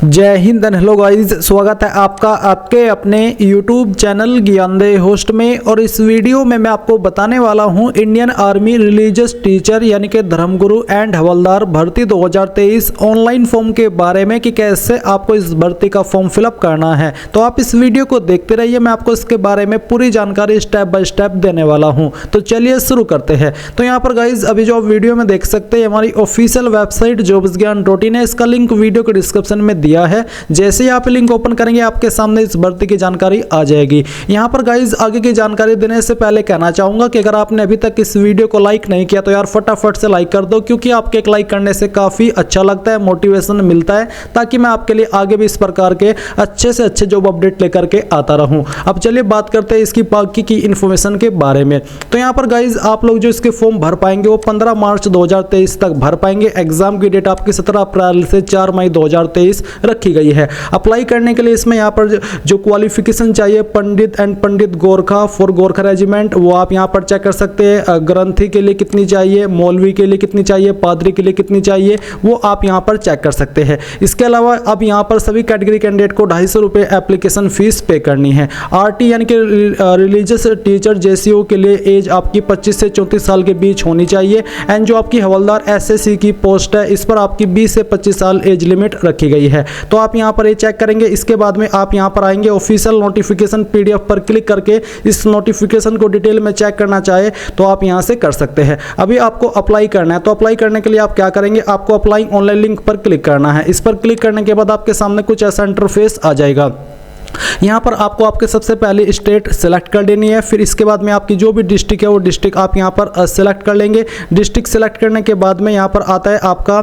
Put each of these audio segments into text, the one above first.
जय Hind and hello guys, स्वागत है आपका आपके अपने YouTube चैनल ज्ञानदेह होस्ट में। और इस वीडियो में मैं आपको बताने वाला हूं इंडियन आर्मी रिलीजियस टीचर यानी कि धर्मगुरु एंड हवलदार भर्ती 2023 ऑनलाइन फॉर्म के बारे में कि कैसे आपको इस भर्ती का फॉर्म फिलअप करना है। तो आप इस वीडियो को देखते रहिए, मैं आपको इसके बारे में पूरी जानकारी स्टेप बाय स्टेप देने वाला हूँ। तो चलिए शुरू करते हैं। तो यहाँ पर गाइज अभी जो आप वीडियो में देख सकते हैं हमारी ऑफिशियल वेबसाइट jobsgyan.in है, इसका लिंक वीडियो के डिस्क्रिप्शन में दिया है। जैसे ही आप लिंक ओपन करेंगे आपके सामने इस भर्ती की जानकारी आ जाएगी। यहाँ पर गाइज आगे की जानकारी देने से पहले कहना चाहूंगा कि अगर आपने अभी तक इस वीडियो को लाइक नहीं किया तो यार फटाफट से लाइक कर दो, क्योंकि आपके एक लाइक करने से काफी अच्छा लगता है, मोटिवेशन मिलता है, ताकि मैं आपके लिए आगे भी इस प्रकार के अच्छे से अच्छे जॉब अपडेट लेकर के आता रहूं। अब चलिए बात करते हैं इसकी बाकी की इन्फॉर्मेशन के बारे में। तो यहाँ पर गाइज आप लोग जो इसके फॉर्म भर पाएंगे वो 15 मार्च 2023 तक भर पाएंगे। एग्जाम की डेट आपकी 17 अप्रैल से 4 मई 2023 रखी गई है। अप्लाई करने के लिए इसमें यहाँ पर जो क्वालिफिकेशन चाहिए pandit and pandit Gorkha for Gorkha regiment, वो आप यहाँ पर चेक कर सकते हैं। ग्रंथी के लिए कितनी चाहिए, मौलवी के लिए कितनी चाहिए, पादरी के लिए कितनी चाहिए, वो आप यहाँ पर चेक कर सकते हैं। इसके अलावा अब यहाँ पर सभी कैटेगरी कैंडिडेट को 250 रुपये एप्लीकेशन फीस पे करनी है। आरटी यानी कि रिलीजियस टीचर जेसीओ के लिए एज आपकी 25 से 34 साल के बीच होनी चाहिए। एंड जो आपकी हवलदार एसएससी की पोस्ट है इस पर आपकी 20 से 25 साल एज लिमिट रखी गई है। तो आप यहाँ पर ये चेक करेंगे। इसके बाद में आप यहाँ पर आएंगे ऑफिशियल नोटिफिकेशन पीडीएफ पर क्लिक करके इस नोटिफिकेशन को डिटेल में चेक करना चाहे तो आप यहाँ से कर सकते हैं। अभी आपको अप्लाई करना है, तो अप्लाई करने के लिए आप क्या करेंगे, आपको अप्लाई ऑनलाइन लिंक पर क्लिक करना है। इस पर क्लिक करने के बाद आपके सामने कुछ ऐसा इंटरफेस आ जाएगा। यहाँ पर आपको आपके सबसे पहले स्टेट सेलेक्ट कर लेनी है। फिर इसके बाद में आपकी जो भी डिस्ट्रिक्ट है वो डिस्ट्रिक्ट आप यहाँ पर सेलेक्ट कर लेंगे। डिस्ट्रिक्ट सेलेक्ट करने के बाद में यहाँ पर आता है आपका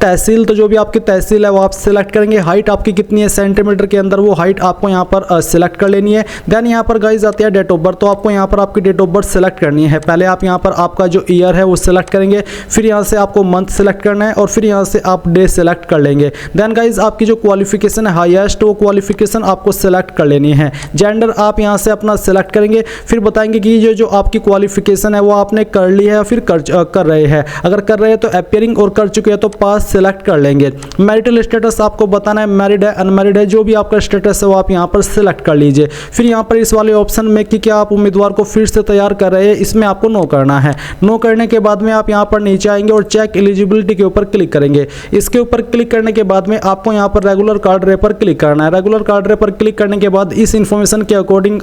तहसील, तो जो भी आपकी तहसील है वो आप सेलेक्ट करेंगे। हाइट आपकी कितनी है सेंटीमीटर के अंदर, वो हाइट आपको यहाँ पर सेलेक्ट कर लेनी है। देन यहाँ पर गाइज आती है डेट ऑफ बर्थ, तो आपको यहाँ पर आपकी डेट ऑफ बर्थ सेलेक्ट करनी है। पहले आप यहाँ पर आपका जो ईयर है वो सेलेक्ट करेंगे, फिर यहाँ से आपको मंथ सेलेक्ट करना है और फिर यहाँ से आप डे सेलेक्ट कर लेंगे। देन गाइज आपकी जो क्वालिफिकेशन है हाईएस्ट, वो क्वालिफिकेशन आपको सेलेक्ट कर लेनी है। जेंडर आप यहां से अपना सेलेक्ट करेंगे, फिर बताएंगे कि जो आपकी क्वालिफिकेशन है वो आपने कर ली है या फिर कर रहे हैं। अगर कर रहे हैं तो अपियरिंग और कर चुके हैं तो पास सेलेक्ट कर लेंगे। मैरिटल स्टेटस आपको बताना है, मैरिड है अनमैरिड है, जो भी आपका स्टेटस है वो आप यहां पर सेलेक्ट कर लीजिए। फिर यहां पर इस वाले ऑप्शन में कि क्या आप उम्मीदवार को फिर से तैयार कर रहे हैं, इसमें आपको नो करना है। नो करने के बाद में आप यहां पर नीचे आएंगे और चेक एलिजिबिलिटी के ऊपर क्लिक करेंगे। इसके ऊपर क्लिक करने के बाद में आपको यहां पर रेगुलर कार्ड रे पर क्लिक करना है। रेगुलर कार्ड रे पर क्लिक करने के बाद इस इंफॉर्मेशन के अकॉर्डिंग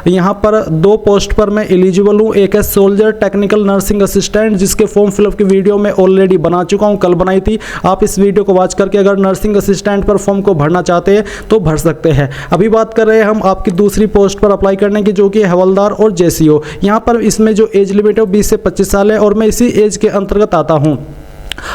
यहां पर 2 पोस्ट पर मैं एलिजिबल हूं। एक है सोल्जर टेक्निकल नर्सिंग असिस्टेंट, जिसके फॉर्म फिलअप की वीडियो मैं ऑलरेडी बना चुका हूं, कल बनाई थी। आप इस वीडियो को वॉच करके अगर नर्सिंग असिस्टेंट पर फॉर्म को भरना चाहते हैं तो भर सकते हैं। अभी बात कर रहे हैं हम आपकी दूसरी पोस्ट पर अप्लाई करने की, जो कि हवलदार और जेसीओ। यहां पर इसमें जो एज लिमिट है 20 से 25 साल है और मैं इसी एज के अंतर्गत आता हूं।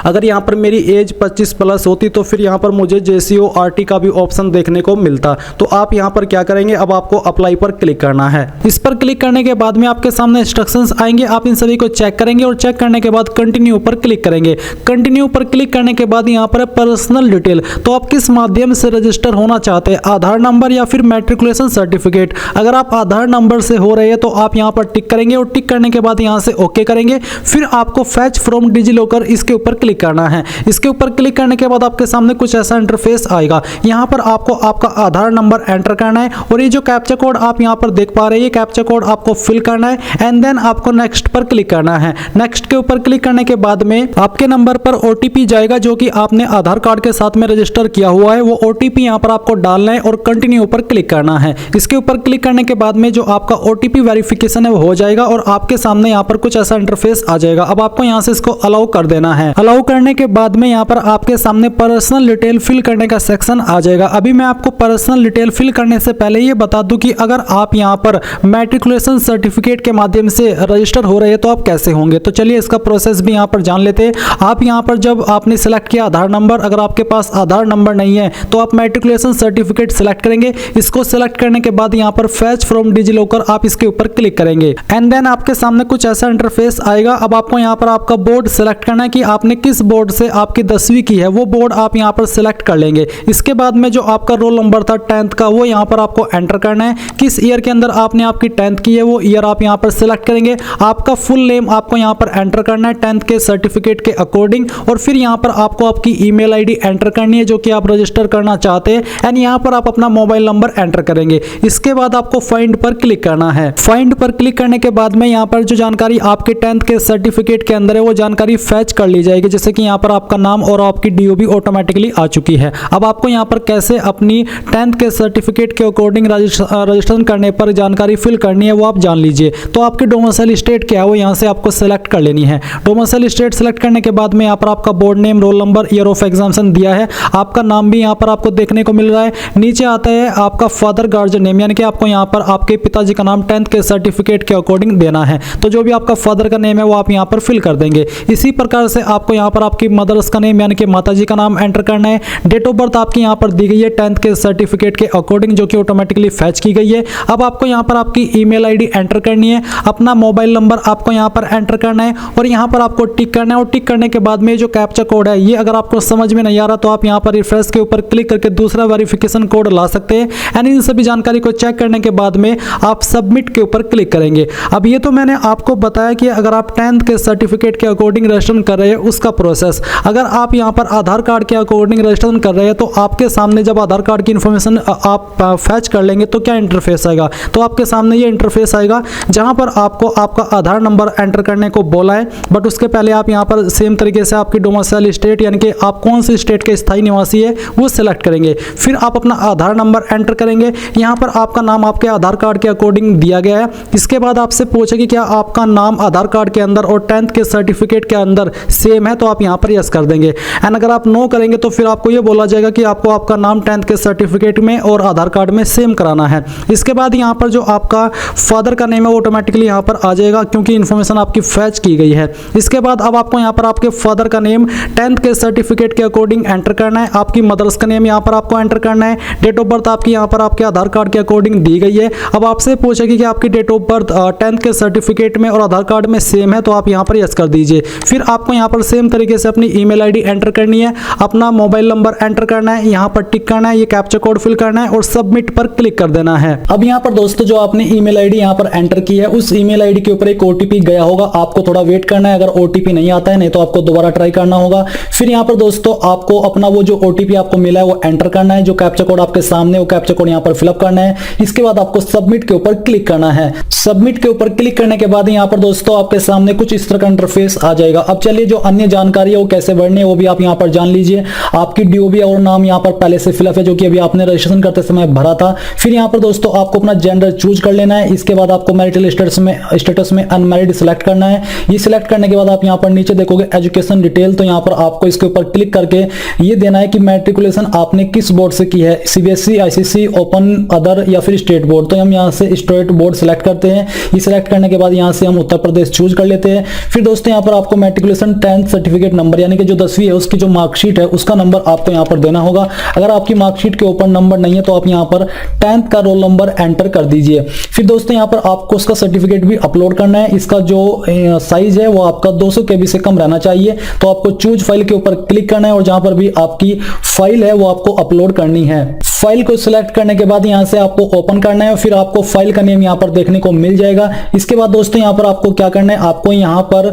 अगर यहाँ पर मेरी एज 25 प्लस होती तो फिर यहाँ पर मुझे जेसीओ आरटी का भी ऑप्शन देखने को मिलता। तो आप यहाँ पर क्या करेंगे, अब आपको अप्लाई पर क्लिक करना है। इस पर क्लिक करने के बाद में आपके सामने इंस्ट्रक्शंस आएंगे, आप इन सभी को चेक करेंगे और चेक करने के बाद कंटिन्यू पर क्लिक करेंगे। कंटिन्यू पर क्लिक करने के बाद यहाँ पर पर्सनल डिटेल, तो आप किस माध्यम से रजिस्टर होना चाहते हैं, आधार नंबर या फिर मैट्रिकुलेशन सर्टिफिकेट। अगर आप आधार नंबर से हो रहे हैं तो आप यहाँ पर टिक करेंगे और टिक करने के बाद यहाँ से ओके करेंगे। फिर आपको फैच फ्रॉम डिजिलॉकर इसके ऊपर क्लिक करना है। इसके ऊपर क्लिक करने के बाद आपके सामने कुछ ऐसा इंटरफेस आएगा। यहां पर आपको आपका आधार नंबर एंटर करना है और ये जो कैप्चा कोड आप यहां पर देख पा रहे हैं, ये कैप्चा कोड आपको फिल करना है एंड देन आपको नेक्स्ट पर क्लिक करना है। नेक्स्ट के ऊपर क्लिक करने के बाद में आपके नंबर पर ओटीपी जाएगा, जो कि आपने आधार कार्ड के साथ में रजिस्टर किया हुआ है। वो ओटीपी यहां पर आपको डालना है और कंटिन्यू पर क्लिक करना है। इसके ऊपर क्लिक करने के बाद में जो आपका ओटीपी वेरिफिकेशन है वो हो जाएगा और आपके सामने यहां पर कुछ ऐसा इंटरफेस आ जाएगा। अब आपको यहां से इसको अलाउ कर देना है। अलाउ करने के बाद में यहाँ पर आपके सामने पर्सनल डिटेल फिल करने का सेक्शन आ जाएगा। अभी मैं आपको पर्सनल डिटेल फिल करने से पहले ये बता दूं कि अगर आप यहाँ पर मैट्रिकुलेशन सर्टिफिकेट के माध्यम से रजिस्टर हो रहे हैं तो आप कैसे होंगे। तो चलिए इसका प्रोसेस भी यहाँ पर जान लेते हैं। आप यहाँ पर जब आपने सेलेक्ट किया आधार नंबर, अगर आपके पास आधार नंबर नहीं है तो आप मैट्रिकुलेशन सर्टिफिकेट सेलेक्ट करेंगे। इसको सेलेक्ट करने के बाद यहाँ पर फैच फ्रॉम डिजिलॉकर आप इसके ऊपर क्लिक करेंगे एंड देन आपके सामने कुछ ऐसा इंटरफेस आएगा। अब आपको यहाँ पर आपका बोर्ड सेलेक्ट करना है कि आपने आपने किस बोर्ड से आपकी 10वीं की है वो बोर्ड आप यहाँ पर सिलेक्ट कर लेंगे। इसके बाद में जो आपका रोल नंबर था 10th का वो यहाँ पर आपको एंटर करना है। किस ईयर के अंदर आपने आपकी 10th की है वो ईयर आप यहाँ पर सिलेक्ट करेंगे। आपका फुल नेम आपको यहाँ पर एंटर करना है 10th के सर्टिफिकेट के अकॉर्डिंग, और फिर यहाँ पर आपको आपकी ईमेल आईडी एंटर करनी है जो कि आप रजिस्टर करना चाहते हैं, एंड यहाँ पर आप अपना मोबाइल नंबर एंटर करेंगे। इसके बाद आपको फाइंड पर क्लिक करना है। फाइंड पर क्लिक करने के बाद में यहाँ पर जो जानकारी आपके 10th के सर्टिफिकेट के अंदर है वो जानकारी फैच कर ली जाएगी, जैसे कि यहाँ पर आपका नाम और आपकी डीओबी ऑटोमेटिकली आ चुकी है। अब आपको यहाँ पर कैसे अपनी 10th के सर्टिफिकेट के अकॉर्डिंग रजिस्ट्रेशन करने पर जानकारी फिल करनी है वो आप जान लीजिए। तो आपकी डोमिसाइल स्टेट क्या है वो यहाँ से आपको सेलेक्ट कर लेनी है। डोमिसाइल स्टेट सेलेक्ट करने के बाद में यहाँ पर आपका board name, roll number, year of examination दिया है, आपका नाम भी यहाँ पर आपको देखने को मिल रहा है। नीचे आता है आपका फादर गार्जियन नेम, यानी कि आपको यहाँ पर आपके पिताजी का नाम 10th के सर्टिफिकेट के अकॉर्डिंग देना है। तो जो भी आपका फादर का नेम है वो आप यहाँ पर फिल कर देंगे। इसी प्रकार से आपको यहाँ पर आपकी मदर्स का नेम यानी कि माताजी का नाम एंटर करना है। डेट ऑफ बर्थ आपकी यहाँ पर दी गई है 10th के सर्टिफिकेट के अकॉर्डिंग, जो कि ऑटोमेटिकली फैच की गई है। अब आपको यहाँ पर आपकी ईमेल आईडी एंटर करनी है, अपना मोबाइल नंबर आपको यहाँ पर एंटर करना है और यहाँ पर आपको टिक करना है। और टिक करने के बाद में जो कैप्चा कोड है ये अगर आपको समझ में नहीं आ रहा तो आप यहाँ पर रिफ्रेश के ऊपर क्लिक करके दूसरा वेरिफिकेशन कोड ला सकते हैं। एंड इन सभी जानकारी को चेक करने के बाद में आप सबमिट के ऊपर क्लिक करेंगे। अब ये तो मैंने आपको बताया कि अगर आप 10th के सर्टिफिकेट के अकॉर्डिंग रजिस्ट्रेशन कर रहे हैं उसका प्रोसेस। अगर आप यहाँ पर आधार कार्ड के अकॉर्डिंग रजिस्ट्रेशन कर रहे हैं तो आपके सामने जब आधार कार्ड की इंफॉर्मेशन आप फैच कर लेंगे तो क्या इंटरफेस आएगा, तो आपके सामने ये इंटरफेस आएगा जहाँ पर आपको आपका आधार नंबर एंटर करने को बोला है। बट उसके पहले आप यहाँ पर सेम तरीके से आपकी डोमिसाइल स्टेट यानी कि आप कौन सी स्टेट के स्थायी निवासी है वो सिलेक्ट करेंगे। फिर आप अपना आधार नंबर एंटर करेंगे। यहाँ पर आपका नाम आपके आधार कार्ड के अकॉर्डिंग दिया गया है। इसके बाद आपसे पूछे कि क्या आपका नाम आधार कार्ड के अंदर और 10th के सर्टिफिकेट के अंदर सेम है, तो आप यहाँ पर यस कर देंगे। एंड अगर आप नो करेंगे तो फिर आपको ये बोला जाएगा कि आपको आपका नाम 10th के सर्टिफिकेट में और आधार कार्ड में सेम कराना है। इसके बाद यहाँ पर जो आपका फादर का नेम है वो ऑटोमेटिकली यहाँ पर आ जाएगा क्योंकि इन्फॉर्मेशन आपकी फैच की गई है। इसके बाद अब आपको यहाँ पर आपके फादर का नेम 10th के सर्टिफिकेट के अकॉर्डिंग एंटर करना है। आपकी मदर्स का नेम यहाँ पर आपको एंटर करना है। डेट ऑफ बर्थ आपकी यहाँ पर आपके आधार कार्ड के अकॉर्डिंग दी गई है। अब आपसे पूछेगी कि आपकी डेट ऑफ बर्थ 10th के सर्टिफिकेट में और आधार कार्ड में सेम है, तो आप यहाँ पर यस कर दीजिए। फिर आपको यहाँ पर सेम तरीके से अपनी ईमेल आईडी एंटर करनी है, अपना मोबाइल नंबर एंटर करना है, यहाँ पर टिक करना है, ये कैप्चा कोड फिल करना है और सबमिट पर क्लिक कर देना है। अब यहाँ पर दोस्तों जो आपने ईमेल आईडी यहाँ पर एंटर की है उस ईमेल आईडी के ऊपर एक ओटीपी गया होगा, आपको थोड़ा वेट करना है। अगर ओटीपी नहीं आता है नहीं तो आपको दोबारा ट्राई करना होगा। फिर यहाँ पर दोस्तों आपको अपना वो जो ओटीपी आपको मिला है वो एंटर करना है, जो कैप्चा कोड आपके सामने वो कैप्चा कोड यहाँ पर फिलअप करना है। इसके बाद आपको सबमिट के ऊपर क्लिक करना है। सबमिट के ऊपर क्लिक करने के बाद यहाँ पर दोस्तों आपके सामने कुछ इस तरह का इंटरफेस आ जाएगा। अब चलिए जो अन्य जानकारी है वो कैसे भरनी है वो भी आप यहाँ पर जान लीजिए। आपकी डीओबी और नाम यहाँ पर पहले से फिलअप है जो कि अभी आपने रजिस्ट्रेशन करते समय भरा था। फिर यहाँ पर दोस्तों आपको अपना जेंडर चूज कर लेना है। इसके बाद आपको मैरिटल स्टेटस में अनमैरिड सिलेक्ट करना है। ये सिलेक्ट करने के बाद आप यहाँ पर नीचे देखोगे एजुकेशन डिटेल, तो यहाँ पर आपको इसके ऊपर क्लिक करके ये देना है कि मैट्रिकुलेशन आपने किस बोर्ड से की है, सीबीएसई, आईसीएसई, ओपन, अदर या फिर स्टेट बोर्ड। तो हम यहाँ से स्टेट बोर्ड सिलेक्ट करते हैं। ये सिलेक्ट करने के बाद यहाँ से हम उत्तर प्रदेश चूज कर लेते हैं। फिर दोस्तों यहाँ पर आपको मैट्रिकुलेशन 10th सर्टिफिकेट नंबर यानी कि जो 10वीं है उसकी जो मार्कशीट है उसका नंबर आपको यहाँ पर देना होगा। अगर आपकी मार्कशीट के ऊपर नंबर नहीं है तो आप यहाँ पर 10th का रोल नंबर एंटर कर दीजिए। फिर दोस्तों यहाँ पर आपको उसका सर्टिफिकेट भी अपलोड करना है। इसका जो साइज है वो आपका 200 KB से कम रहना चाहिए। तो आपको चूज फाइल के ऊपर क्लिक करना है और जहां पर भी आपकी फाइल है वो आपको अपलोड करनी है। फाइल को सिलेक्ट करने के बाद यहां से आपको ओपन करना है। फिर आपको फाइल का नेम यहां पर देखने को मिल जाएगा। इसके बाद दोस्तों यहां पर आपको क्या करना है, आपको यहां पर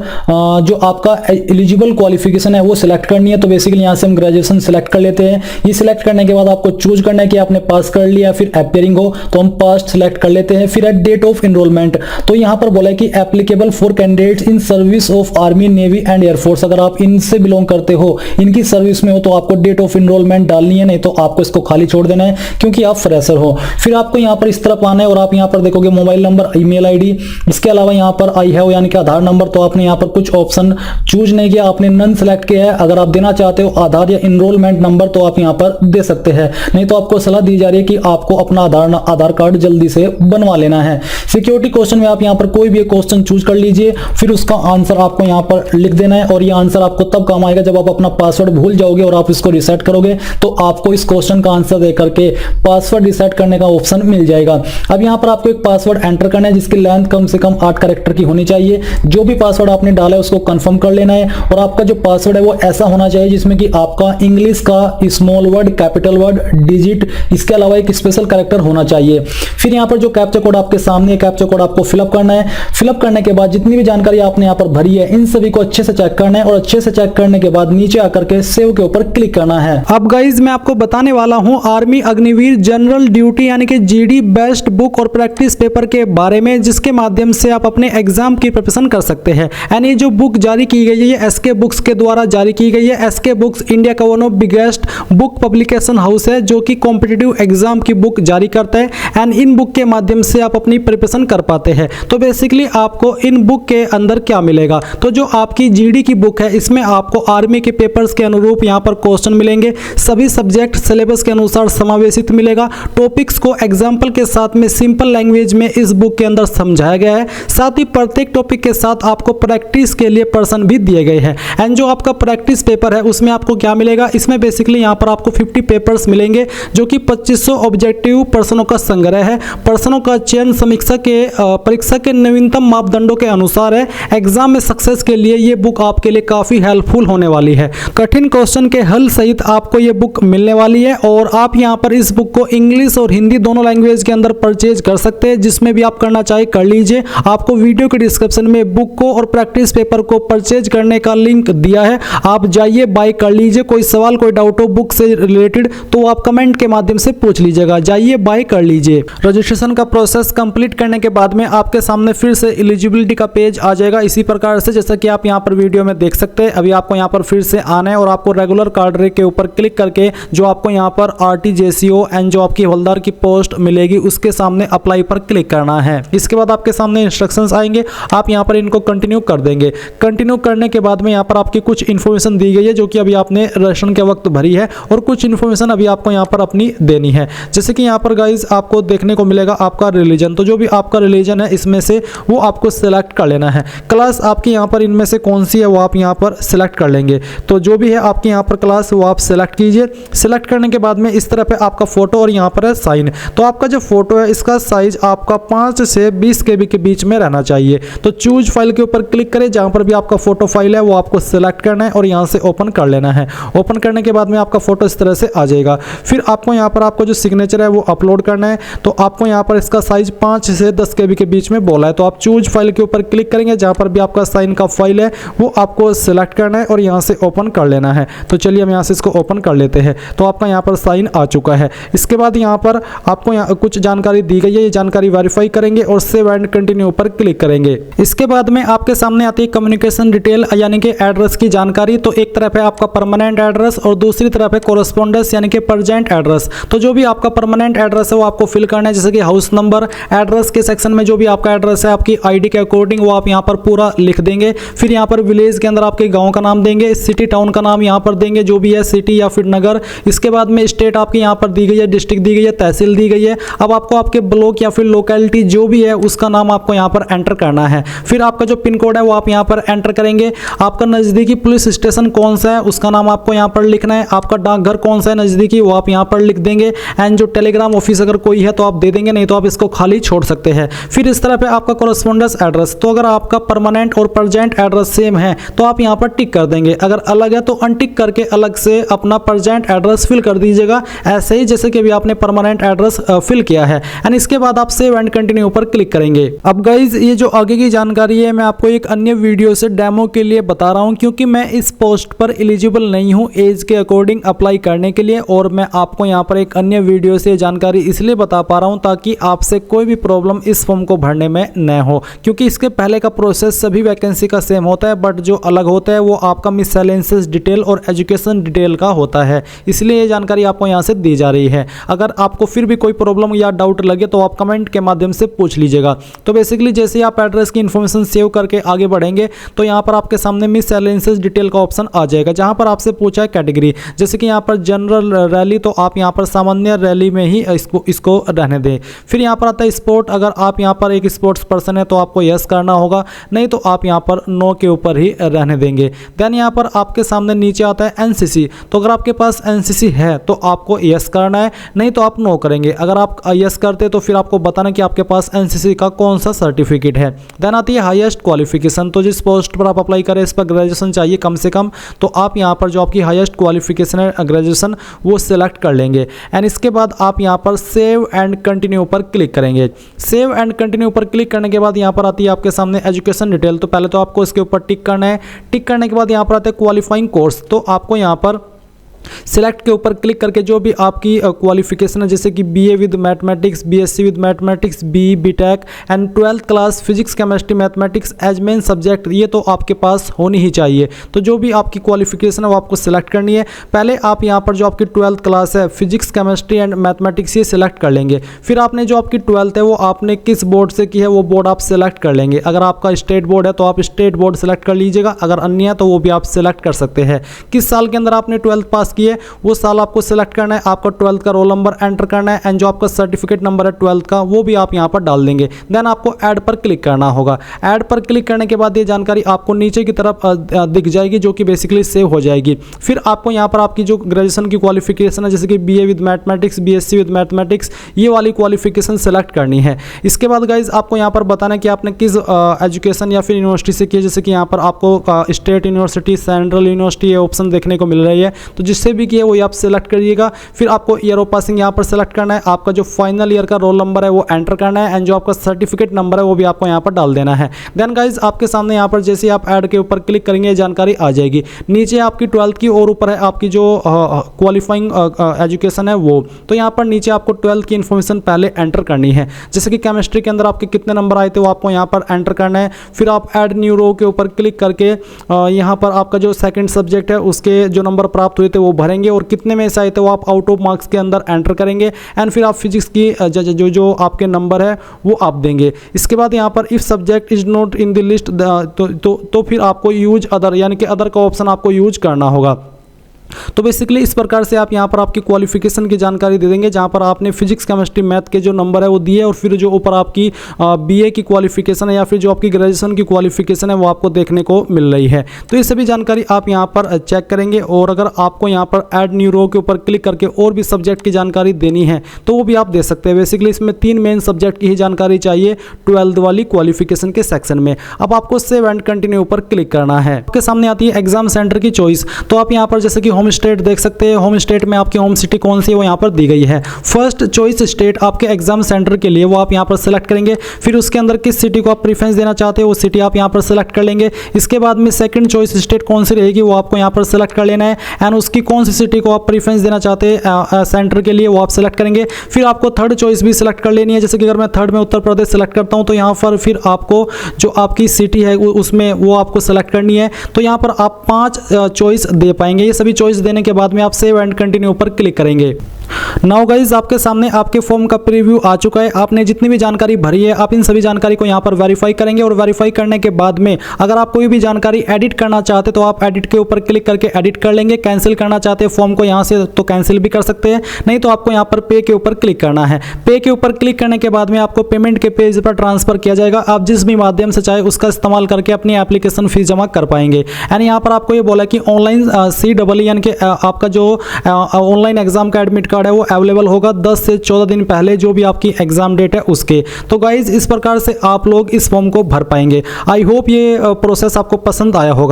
जो आपका एलिजिबल क्वालिफिकेशन है वो सिलेक्ट करनी है। तो बेसिकली यहां से हम ग्रेजुएशन सिलेक्ट कर लेते हैं। ये सिलेक्ट करने के बाद आपको चूज करना है कि आपने पास कर लिया फिर अपियरिंग हो, तो हम पास सिलेक्ट कर लेते हैं। फिर डेट ऑफ एनरोलमेंट, तो यहां पर बोला है कि applicable for candidates in service of army, navy and air force. अगर आप इनसे बिलोंग करते हो, इनकी सर्विस में हो, तो आपको डेट ऑफ एनरोलमेंट डालनी है, नहीं तो आपको इसको खाली छोड़ देना है क्योंकि आप फ्रेशर हो। फिर आपको यहां पर इस तरफ आना है और आप यहां पर देखोगे मोबाइल नंबर, ईमेल आईडी। इसके अलावा यहां पर आई हैव यानी कि आधार नंबर, तो आपने यहां पर कुछ ऑप्शन चूज नहीं किया, आपने नन सेलेक्ट किया है। अगर आप देना चाहते हो आधार या एनरोलमेंट नंबर तो आप यहां पर दे सकते हैं, नहीं तो आपको सलाह दी जा रही है कि आपको अपना आधार कार्ड जल्दी से बनवा लेना है। सिक्योरिटी क्वेश्चन में आप यहां पर कोई भी क्वेश्चन चूज कर लीजिए, फिर उसका आंसर आपको यहां पर लिख देना है। और ये आंसर आपको तब काम आएगा जब आप अपना पासवर्ड भूल जाओगे और आप इसको रिसेट करोगे, तो आपको इस क्वेश्चन का आंसर देकर करके पासवर्ड रिसेट करने का ऑप्शन मिल जाएगा। अब यहाँ पर आपको एक पासवर्ड एंटर करना है जिसकी लेंथ कम से कम 8 कैरेक्टर की होनी चाहिए। जो भी पासवर्ड आपने डाला है उसको कंफर्म कर लेना है और आपका जो पासवर्ड है वो ऐसा होना चाहिए जिसमें कि आपका इंग्लिश का small word, capital word, digit, इसके अलावा एक स्पेशल कैरेक्टर होना चाहिए। फिर यहाँ पर जो कैप्चा कोड आपके सामने, कैप्चा कोड आपको फिलअप करना है। फिलअप करने के बाद जितनी भी जानकारी आपने यहाँ पर भरी है इन सभी को अच्छे से चेक करना है और अच्छे से चेक करने के बाद नीचे आकर के सेव के ऊपर क्लिक करना है। अब गाइज मैं आपको बताने वाला हूं आर्मी अग्निवीर जनरल ड्यूटी यानी कि जीडी बेस्ट बुक और प्रैक्टिस पेपर के बारे में, जिसके माध्यम से आप अपने एग्जाम की प्रिपरेशन कर सकते हैं। यानी जो बुक जारी की गई है ये एसके बुक्स के द्वारा जारी की गई है। एसके बुक्स इंडिया का one of biggest book publication house है जो कि कॉम्पिटिटिव एग्जाम की बुक जारी करता है एंड इन बुक के माध्यम से आप अपनी प्रिपरेशन कर पाते हैं। तो बेसिकली आपको इन बुक के अंदर क्या मिलेगा, तो जो आपकी जीडी की बुक है इसमें आपको आर्मी के पेपर्स के अनुरूप यहाँ पर क्वेश्चन मिलेंगे। सभी सब्जेक्ट सिलेबस के अनुसार समावेशित मिलेगा। टॉपिक्स को एग्जाम्पल के साथ में सिंपल लैंग्वेज में इस बुक के अंदर समझाया गया है। साथ ही प्रत्येक टॉपिक के साथ आपको प्रैक्टिस के लिए पर्सन भी दिए गए हैं। एंड जो आपका प्रैक्टिस पेपर है उसमें आपको क्या मिलेगा, इसमें बेसिकली यहाँ पर आपको 50 पेपर्स मिलेंगे जो कि 2500 ऑब्जेक्टिव प्रश्नों का संग्रह है। प्रश्नों का चयन समीक्षा के परीक्षा के नवीनतम मापदंडों के अनुसार है। एग्जाम में सक्सेस के लिए ये बुक आपके लिए काफी हेल्पफुल होने वाली है। कठिन क्वेश्चन के हल सहित आपको ये बुक मिलने वाली है और आप यहाँ पर इस बुक को इंग्लिश और हिंदी दोनों लैंग्वेज के अंदर परचेज कर सकते हैं। जिसमें भी आप करना चाहे कर लीजिए। आपको वीडियो के डिस्क्रिप्शन में बुक को और प्रैक्टिस पेपर को परचेज करने का लिंक दिया है, आप जाइए बाय कर लीजिए। कोई सवाल कोई डाउट हो बुक से रिलेटेड तो आप कमेंट के माध्यम से पूछ लीजिएगा, जाइए बाय कर लीजिए। रजिस्ट्रेशन का प्रोसेस कंप्लीट करने के बाद में आपके सामने फिर से एलिजिबिलिटी का पेज आ जाएगा इसी प्रकार से जैसा कि आप यहाँ पर वीडियो में देख सकते हैं। अभी आपको यहाँ पर फिर से आना है और आपको रेगुलर कार्डर के ऊपर क्लिक करके जो आपको यहाँ पर RTJCO एंड जो आपकी हवलदार की पोस्ट मिलेगी उसके सामने अप्लाई पर क्लिक करना है। इसके बाद आपके सामने इंस्ट्रक्शंस आएंगे, आप यहाँ पर इनको कंटिन्यू कर देंगे। कंटिन्यू करने के बाद में यहाँ पर आपकी कुछ इन्फॉर्मेशन दी गई है जो कि अभी आपने रजिस्ट्रेशन के वक्त भरी है और कुछ इन्फॉर्मेशन अभी आपको यहाँ पर अपनी देनी है। जैसे कि यहाँ पर गाइज आपको देखने को मिलेगा आपका रिलीजन, तो जो भी आपका रिलीजन है इसमें से वो आपको सिलेक्ट कर लेना है। क्लास आपकी यहाँ पर इनमें से कौन सी है वो आप यहाँ पर सिलेक्ट कर लेंगे। तो जो भी है आपकी यहाँ पर क्लास वो आप सिलेक्ट कीजिए। सिलेक्ट करने के बाद में इस तरह पे आपका फोटो और यहाँ पर है साइन। तो आपका जो फोटो है इसका साइज आपका 5 से 20 KB के बीच में रहना चाहिए। तो चूज फाइल के ऊपर क्लिक करें, जहाँ पर भी आपका फोटो फाइल है वो आपको सिलेक्ट करना है और यहाँ से ओपन कर लेना है। ओपन करने के बाद में आपका फोटो इस तरह से आ जाएगा। फिर आपको यहाँ पर आपको जो सिग्नेचर है वो अपलोड करना है। तो आपको यहाँ पर इसका साइज 5 से 10 KB के बीच में बोला है। तो आप चूज फाइल के ऊपर क्लिक करेंगे, जहाँ पर भी आपका साइन का फाइल है वो आपको सिलेक्ट करना है और यहाँ से ओपन कर लेना है। तो चलिए हम यहाँ से इसको ओपन कर लेते हैं। तो आपका यहाँ पर साइन आ चुका है। इसके बाद यहाँ पर आपको यहाँ कुछ जानकारी दी गई है, ये जानकारी वेरीफाई करेंगे और सेव एंड कंटिन्यू पर क्लिक करेंगे। इसके बाद में आपके सामने आती है कम्युनिकेशन डिटेल यानी कि एड्रेस की जानकारी। तो एक तरफ है आपका परमानेंट एड्रेस और दूसरी तरफ है कोरेस्पोंडेंस यानी कि प्रेजेंट एड्रेस। तो जो भी आपका परमानेंट एड्रेस है वो आपको फिल करना है, जैसे कि हाउस नंबर। एड्रेस के सेक्शन में जो भी आपका एड्रेस है आपकी ID के अकॉर्डिंग वो आप यहाँ पर पूरा लिख देंगे। फिर यहाँ पर विलेज के अंदर आपके गाँव का नाम देंगे, सिटी टाउन का नाम यहाँ पर देंगे जो भी है, सिटी या फिर नगर। इसके बाद में स्टेट आपकी यहाँ पर दी गई है, डिस्ट्रिक्ट दी गई है, तहसील दी गई है। अब आपको आपके ब्लॉक या फिर लोकेलिटी जो भी है उसका नाम आपको यहाँ पर एंटर करना है। फिर आपका जो पिन कोड है वो आप यहाँ पर एंटर करेंगे। आपका नज़दीकी पुलिस स्टेशन कौन सा है उसका नाम आपको यहाँ पर लिखना है। आपका डाकघर कौन सा है नज़दीकी वो आप यहाँ पर लिख देंगे। एंड जो टेलीग्राम ऑफिस अगर कोई है तो आप दे देंगे, नहीं तो आप इसको खाली छोड़ सकते हैं। फिर इस तरह पे आपका कोरेस्पोंडेंस एड्रेस, तो अगर आपका परमानेंट और प्रेजेंट एड्रेस सेम है तो आप यहाँ पर टिक कर देंगे। अगर अलग है तो अनटिक करके अलग से अपना प्रेजेंट एड्रेस फिल कर दीजिएगा, ऐसे ही जैसे कि अभी आपने परमानेंट एड्रेस फिल किया है। एंड इसके बाद आप सेव एंड कंटिन्यू पर क्लिक करेंगे। अब गाइज ये जो आगे की जानकारी है मैं आपको एक अन्य वीडियो से डेमो के लिए बता रहा हूं, क्योंकि मैं इस पोस्ट पर एलिजिबल नहीं हूं एज के अकॉर्डिंग अप्लाई करने के लिए, और मैं आपको यहां पर एक अन्य वीडियो से जानकारी इसलिए बता पा रहा हूं ताकि आपसे कोई भी प्रॉब्लम इस फॉर्म को भरने में न हो। क्योंकि इसके पहले का प्रोसेस सभी वैकेंसी का सेम होता है, बट जो अलग होता है वो आपका मिससेलेंसेस डिटेल और एजुकेशन डिटेल का होता है, इसलिए ये जानकारी आपको यहाँ से दी जा रही है। अगर आपको फिर भी कोई प्रॉब्लम या डाउट लगे तो आप कमेंट के माध्यम से पूछ लीजिएगा। तो बेसिकली जैसे आप एड्रेस की इन्फॉर्मेशन सेव करके आगे बढ़ेंगे तो यहाँ पर आपके सामने मिससेलेंसेस डिटेल का ऑप्शन आ जाएगा, जहाँ पर आपसे पूछा है कैटेगरी, जैसे कि यहाँ पर जनरल रैली, तो आप यहाँ पर सामान्य रैली में ही इसको रहने दें। फिर यहाँ पर आता है स्पोर्ट, अगर आप यहाँ पर एक स्पोर्ट्स पर्सन है तो आपको यस करना होगा, नहीं तो आप यहाँ पर नो के ऊपर ही रहने देंगे। देन यहाँ पर आपके सामने नीचे आता है एनसीसी, तो अगर आपके पास एनसीसी है तो आपको यस करना है, नहीं तो आप नो करेंगे। अगर आप यस करते तो फिर आपको बताना कि आपके पास एनसीसी का कौन सा सर्टिफिकेट है। देन आती है हाईएस्ट क्वालिफिकेशन, तो जिस पोस्ट पर आप अप्लाई करें इस पर ग्रेजुएशन चाहिए कम से कम, तो आप यहाँ पर जो आपकी हाईएस्ट क्वालिफिकेशन है ग्रेजुएशन वो सिलेक्ट कर लेंगे। एंड इसके बाद आप यहाँ पर सेव एंड कंटिन्यू पर क्लिक करेंगे। सेव एंड कंटिन्यू पर क्लिक करने के बाद यहाँ पर आती है आपके सामने एजुकेशन डिटेल, तो पहले तो आपको इसके ऊपर टिक करना है। टिक करने के बाद यहाँ पर आते हैं क्वालिफाइंग कोर्स, तो आपको यहाँ पर सिलेक्ट के ऊपर क्लिक करके जो भी आपकी क्वालिफिकेशन है, जैसे कि BA with mathematics, BSc with mathematics, BTech and 12th class physics chemistry mathematics as main subject, ये तो आपके पास होनी ही चाहिए। तो जो भी आपकी क्वालिफिकेशन है वो आपको सिलेक्ट करनी है। पहले आप यहाँ पर जो आपकी 12th क्लास है फिजिक्स केमिस्ट्री एंड मैथमेटिक्स ये सिलेक्ट कर लेंगे। फिर आपने जो आपकी 12th है वो आपने किस बोर्ड से की है वो बोर्ड आप सिलेक्ट कर लेंगे। अगर आपका स्टेट बोर्ड है तो आप स्टेट बोर्ड सिलेक्ट कर लीजिएगा, अगर अन्य है तो वो भी आप सिलेक्ट कर सकते हैं। किस साल के अंदर आपने 12th पास की है वो साल आपको सिलेक्ट करना है, आपका 12th का रोल नंबर एंटर करना है एंड जो आपका सर्टिफिकेट नंबर है 12th का वो भी आप यहाँ पर डाल देंगे। देन आपको ऐड पर क्लिक करना होगा। ऐड पर क्लिक करने के बाद ये जानकारी आपको नीचे की तरफ दिख जाएगी जो कि बेसिकली सेव हो जाएगी। फिर आपको यहाँ पर आपकी जो ग्रेजुएशन की क्वालिफिकेशन है जैसे कि BA with mathematics, BSc with mathematics, ये वाली क्वालिफिकेशन सेलेक्ट करनी है। इसके बाद गाइज आपको यहाँ पर बताना है कि आपने किस एजुकेशन या फिर यूनिवर्सिटी से किया, जैसे कि यहाँ पर आपको स्टेट यूनिवर्सिटी, सेंट्रल यूनिवर्सिटी ये ऑप्शन देखने को मिल रही है, तो जिससे भी किया वही आप सेलेक्ट करिएगा। फिर आपको ईयर ऑफ पासिंग यहाँ पर सेलेक्ट करना है, आपका जो फाइनल ईयर का रोल नंबर है वो एंटर करना है एंड जो आपका सर्टिफिकेट नंबर है वो भी आपको यहाँ पर डाल देना है। देन गाइज आपके सामने यहाँ पर जैसे आप ऐड के ऊपर क्लिक करेंगे जानकारी आ जाएगी। नीचे आपकी 12th की और ऊपर है आपकी जो क्वालिफाइंग एजुकेशन है वो, तो यहाँ पर नीचे आपको 12th की इन्फॉर्मेशन पहले एंटर करनी है। जैसे कि केमिस्ट्री के अंदर आपके कितने नंबर आए थे वो आपको यहाँ पर एंटर करना है। फिर आप ऐड न्यू रो के ऊपर क्लिक करके यहाँ पर आपका जो सेकंड सब्जेक्ट है उसके जो नंबर प्राप्त हुए थे वो भरेंगे और कितने में से आए थे वो आप आउट ऑफ मार्क्स के अंदर एंटर करेंगे एंड फिर आप फिजिक्स की जो आपके नंबर है वो आप देंगे। इसके बाद यहाँ पर if subject is not in the list तो फिर आपको यूज अदर यानी कि अदर का ऑप्शन आपको यूज करना होगा। तो बेसिकली इस प्रकार से आप यहाँ पर आपकी क्वालिफिकेशन की जानकारी दे देंगे, जहाँ पर आपने फिजिक्स केमिस्ट्री मैथ के जो नंबर है वो दिए और फिर जो ऊपर आपकी बीए की क्वालिफिकेशन है या फिर जो आपकी ग्रेजुएशन की क्वालिफिकेशन है वो आपको देखने को मिल रही है। तो ये सभी जानकारी आप यहाँ पर चेक करेंगे और अगर आपको यहाँ पर ऐड न्यू रो के ऊपर क्लिक करके और भी सब्जेक्ट की जानकारी देनी है तो वो भी आप दे सकते हैं। बेसिकली इसमें 3 मेन सब्जेक्ट की ही जानकारी चाहिए 12th वाली क्वालिफिकेशन के सेक्शन में। अब आपको सेव एंड कंटिन्यू पर क्लिक करना है। आपके सामने आती है एग्जाम सेंटर की चॉइस, तो आप यहाँ पर जैसे कि होम स्टेट देख सकते हैं, होम स्टेट में आपकी होम सिटी कौन सी है वो यहाँ पर दी गई है। फर्स्ट चॉइस स्टेट आपके एग्जाम सेंटर के लिए वो आप यहाँ पर सेलेक्ट करेंगे। फिर उसके अंदर किस सिटी को आप प्रीफरेंस देना चाहते हो वो सिटी आप यहाँ पर सेलेक्ट कर लेंगे। इसके बाद में सेकंड चॉइस स्टेट कौन सी रहेगी वो आपको यहाँ पर सेलेक्ट कर लेना है एंड उसकी कौन सी सिटी को आप प्रीफरेंस देना चाहते हैं सेंटर के लिए वो आप सेलेक्ट करेंगे। फिर आपको थर्ड चॉइस भी सिलेक्ट कर लेनी है, जैसे कि अगर मैं थर्ड में उत्तर प्रदेश सेलेक्ट करता हूँ तो यहाँ पर फिर आपको जो आपकी सिटी है उसमें वो आपको सेलेक्ट करनी है। तो यहाँ पर आप 5 चॉइस दे पाएंगे। ये सभी चॉइस देने के बाद में आप सेव एंड कंटिन्यू पर क्लिक करेंगे। नाउ गाइज आपके सामने आपके फॉर्म का प्रीव्यू आ चुका है। आपने जितनी भी जानकारी भरी है आप इन सभी जानकारी को यहाँ पर वेरीफाई करेंगे और वेरीफाई करने के बाद में अगर आप कोई भी जानकारी एडिट करना चाहते तो आप एडिट के ऊपर क्लिक करके एडिट कर लेंगे। कैंसिल करना चाहते हैं फॉर्म को यहाँ से तो कैंसिल भी कर सकते हैं, नहीं तो आपको यहाँ पर पे के ऊपर क्लिक करना है। पे के ऊपर क्लिक करने के बाद में आपको पेमेंट के पेज पर ट्रांसफर किया जाएगा। आप जिस भी माध्यम से चाहे उसका इस्तेमाल करके अपनी एप्लीकेशन फीस जमा कर पाएंगे। एंड यहाँ पर आपको ये बोला कि ऑनलाइन CEE यानी कि आपका जो ऑनलाइन एग्जाम का एडमिट कार्ड है वो अवेलेबल होगा 10 से 14 दिन पहले जो भी आपकी एग्जाम डेट है उसके। तो गाइज इस प्रकार से आप लोग इस फॉर्म को भर पाएंगे। आई होप ये प्रोसेस आपको पसंद आया होगा।